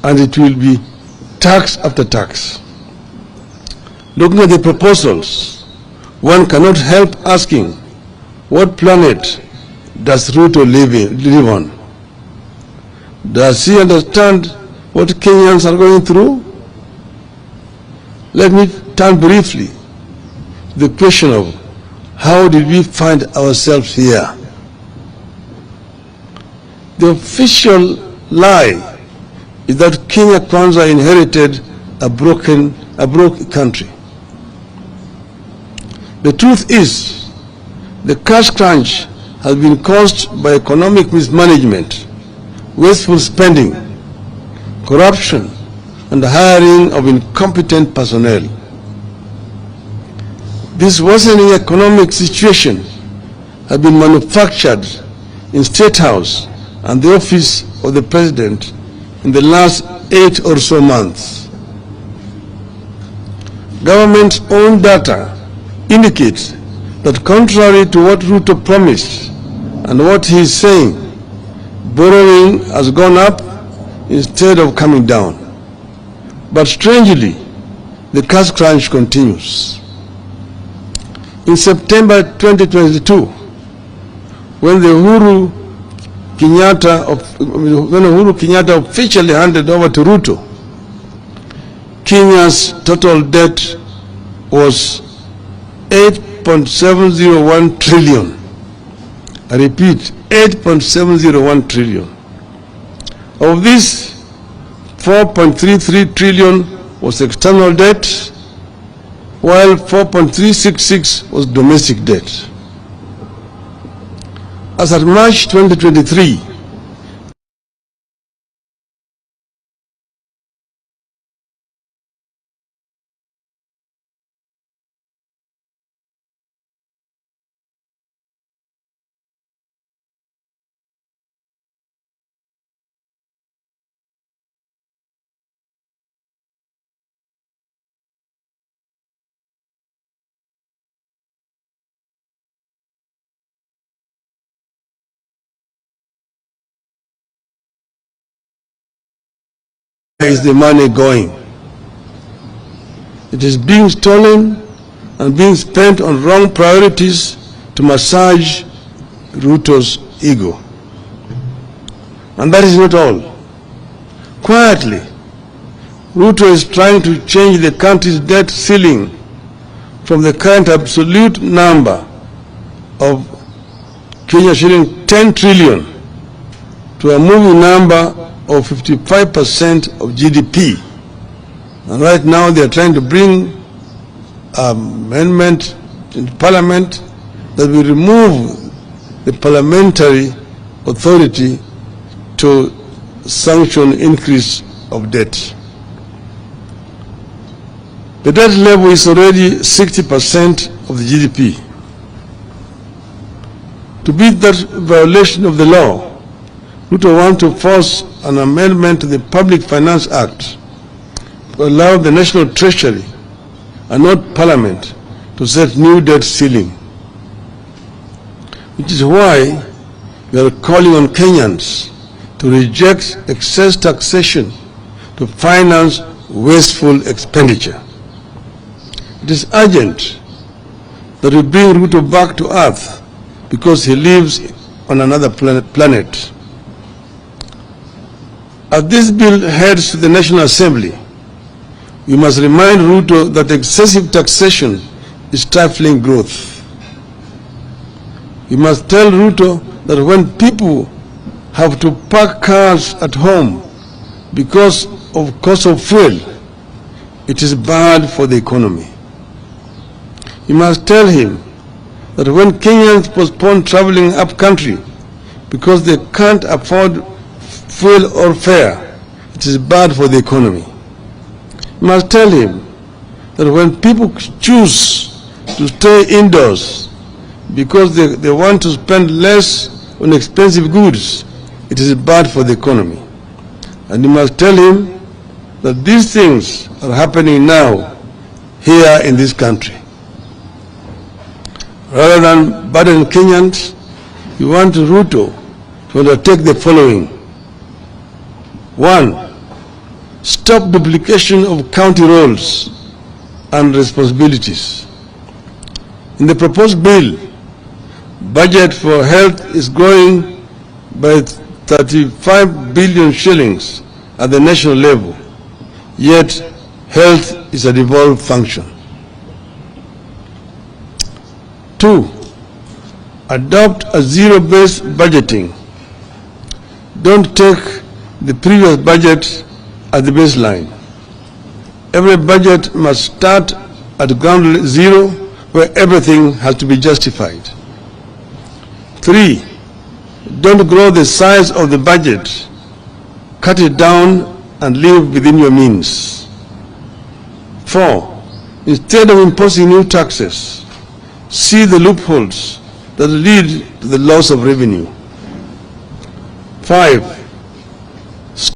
and it will be tax after tax. Looking at the proposals, one cannot help asking, what planet does RUTO live on? Does he understand what Kenyans are going through? Let me turn briefly to the question of how did we find ourselves here? The official lie is that Kenya Kwanza inherited a broke country. The truth is, the cash crunch has been caused by economic mismanagement, wasteful spending, corruption, and the hiring of incompetent personnel. This worsening economic situation has been manufactured in State House and the office of the President in the last 8 or so months. Government's own data indicates that contrary to what RUTO promised and what he is saying, borrowing has gone up instead of coming down. But strangely, the cash crunch continues. In September 2022, when Uhuru Kenyatta officially handed over to RUTO, Kenya's total debt was 8.701 trillion. I repeat, 8.701 trillion. Of this, 4.33 trillion was external debt, while 4.366 was domestic debt. As at March 2023, where is the money going? It is being stolen and being spent on wrong priorities to massage RUTO's ego. And that is not all. Quietly, RUTO is trying to change the country's debt ceiling from the current absolute number of Kenya shilling 10 trillion to a moving number of 55% of GDP. And right now they are trying to bring amendment in Parliament that will remove the parliamentary authority to sanction increase of debt. The debt level is already 60% of the GDP. To beat that violation of the law, RUTO wants to force an amendment to the Public Finance Act to allow the National Treasury and not Parliament to set new debt ceiling. Which is why we are calling on Kenyans to reject excess taxation to finance wasteful expenditure. It is urgent that we bring RUTO back to earth because he lives on another planet. As this bill heads to the National Assembly, we must remind RUTO that excessive taxation is stifling growth. We must tell RUTO that when people have to park cars at home because of cost of fuel, it is bad for the economy. We must tell him that when Kenyans postpone traveling up country because they can't afford fuel or fare, it is bad for the economy. You must tell him that when people choose to stay indoors because they want to spend less on expensive goods, it is bad for the economy. And you must tell him that these things are happening now here in this country. Rather than burden Kenyans, we want RUTO to undertake the following. 1, Stop duplication of county roles and responsibilities. In the proposed bill, budget for health is growing by 35 billion shillings at the national level, yet health is a devolved function. 2, adopt a zero-based budgeting. Don't take the previous budget as the baseline. Every budget must start at ground zero, where everything has to be justified. 3, don't grow the size of the budget. Cut it down and live within your means. 4, instead of imposing new taxes, see the loopholes that lead to the loss of revenue. 5,